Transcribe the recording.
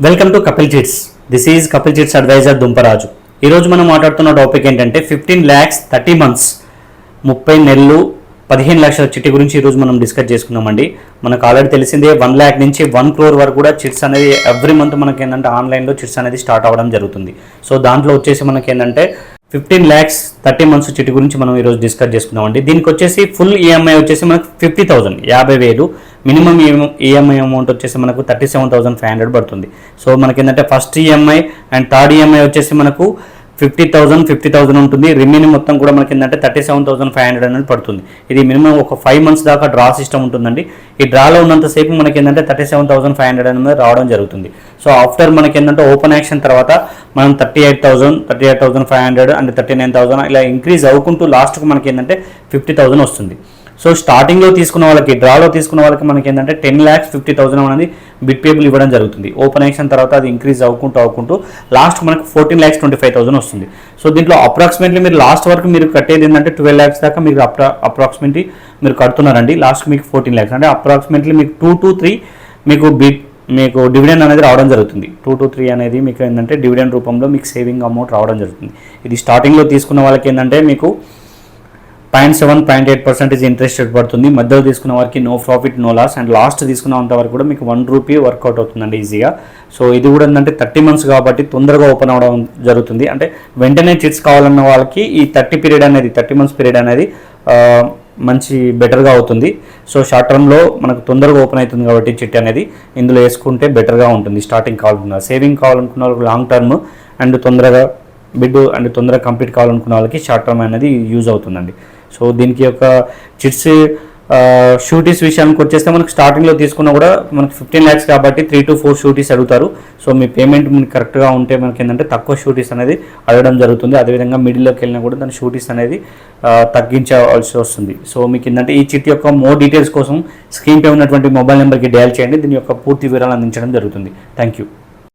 Welcome to Kapil chits. This is Kapil chits advisor Dumparaju. ఈరోజు మనం మాట్లాడుతున్న టాపిక్ ఏంటంటే 15 lakhs 30 months 30 నెలలు 15 లక్షల చిట్టి గురించి ఈరోజు మనం డిస్కస్ చేసుకున్నామండి. మనకు ఆల్రెడీ తెలిసిందే 1 lakh నుంచి 1 crore వరకు కూడా చిట్స్ అనేది ఎవ్రీ మంత్ మనకి ఏంటంటే ఆన్లైన్లో చిట్స్ అనేది స్టార్ట్ అవ్వడం జరుగుతుంది. సో దాంట్లో వచ్చేసి మనకి ఏంటంటే 15 lakhs 30 months చిట్టి గురించి మనం ఈరోజు డిస్కస్ చేసుకున్నామండి. దీనికి వచ్చేసి ఫుల్ ఈఎంఐ వచ్చేసి మనకు 50,000 50,000, మినిమం ఈఎంఐ అమౌంట్ వచ్చేసి మనకు 37,500 పడుతుంది. సో మనకి ఏంటంటే first EMI and third EMI వచ్చేసి మనకు 50,000 ఉంటుంది. రిమైనింగ్ మొత్తం కూడా మనకి ఏంటంటే 37,500 అనేది పడుతుంది. ఇది మినిమం ఒక 5 months దాకా డ్రా సిస్టమ్ ఉంటుందండి. ఈ డ్రాలో ఉన్నంతసేపు మనకి ఏంటంటే 37,500 అనేది రావడం జరుగుతుంది. సో ఆఫ్టర్ మనకి ఏంటంటే ఓపెన్ యాక్షన్ తర్వాత మనం 38,500 అండ్ 39,000 ఇలా ఇంక్రీజ్ అవ్వుకుంటూ లాస్ట్కు మనకి ఏంటంటే 50,000 వస్తుంది. సో స్టార్టింగ్లో తీసుకున్న వాళ్ళకి, డ్రాలో తీసుకున్న వాళ్ళకి మనకి ఏంటంటే 10,50,000 అనేది బిట్ పేబుల్ ఇవ్వడం జరుగుతుంది. ఓపెన్ యాక్షన్ తర్వాత అది ఇంక్రీజ్ అవ్వుకుంటూ లాస్ట్ మనకు 14,25,000 వస్తుంది. సో దీంట్లో అప్రాక్సిమేట్లీ మీరు లాస్ట్ వరకు మీరు కట్టేది ఏంటంటే 12 lakhs దాకా మీరు అప్రాక్సిమేట్లీ మీరు కడుతున్నారండి. లాస్ట్ మీకు 14 lakhs అంటే అప్రాక్సిమేట్లీ మీకు 2 to 3 మీకు డివిడెండ్ అనేది రావడం జరుగుతుంది. 2 to 3 అనేది మీకు ఏంటంటే డివిడెండ్ రూపంలో మీకు సేవింగ్ అమౌంట్ రావడం జరుగుతుంది. ఇది స్టార్టింగ్లో తీసుకున్న వాళ్ళకి ఏంటంటే మీకు 0.7-0.8% ఇంట్రెస్ట్ రేట్ పడుతుంది. మధ్యలో తీసుకున్న వారికి no profit no loss, and last తీసుకున్నంత వరకు కూడా మీకు 1 రూపీ వర్కౌట్ అవుతుందండి ఈజీగా. సో ఇది కూడా ఏంటంటే 30 months కాబట్టి తొందరగా ఓపెన్ అవ్వడం జరుగుతుంది. అంటే వెంటనే చిట్స్ కావాలన్న వాళ్ళకి ఈ 30 months పీరియడ్ అనేది మంచి బెటర్గా అవుతుంది. సో షార్ట్ టర్మ్లో మనకు తొందరగా ఓపెన్ అవుతుంది కాబట్టి చిట్ అనేది ఇందులో వేసుకుంటే బెటర్గా ఉంటుంది. స్టార్టింగ్ కావాలనుకున్న సేవింగ్ కావాలనుకున్న వాళ్ళకి లాంగ్ టర్మ్ అండ్ తొందరగా తొందరగా కంప్లీట్ కావాలనుకున్న వాళ్ళకి షార్ట్ టర్మ్ అనేది యూజ్ అవుతుందండి. సో దీనికి యొక్క చిట్స్ షూటీస్ విషయానికి వచ్చేస్తే మనకు స్టార్టింగ్లో తీసుకున్నా కూడా మనకు 15 lakhs కాబట్టి 3 to 4 షూటీస్ అడుగుతారు. సో మీ పేమెంట్ మనకి కరెక్ట్గా ఉంటే మనకి ఏంటంటే తక్కువ షూటీస్ అనేది అడగడం జరుగుతుంది. అదేవిధంగా మిడిల్లోకి వెళ్ళినా కూడా దాని షూటీస్ అనేది తగ్గించవలసి వస్తుంది. సో మీకు ఏంటంటే ఈ చిట్ యొక్క మోర్ డీటెయిల్స్ కోసం స్క్రీన్ పై ఉన్నటువంటి మొబైల్ నెంబర్కి డయల్ చేయండి. దీని యొక్క పూర్తి వివరాలు అందించడం జరుగుతుంది. Thank you.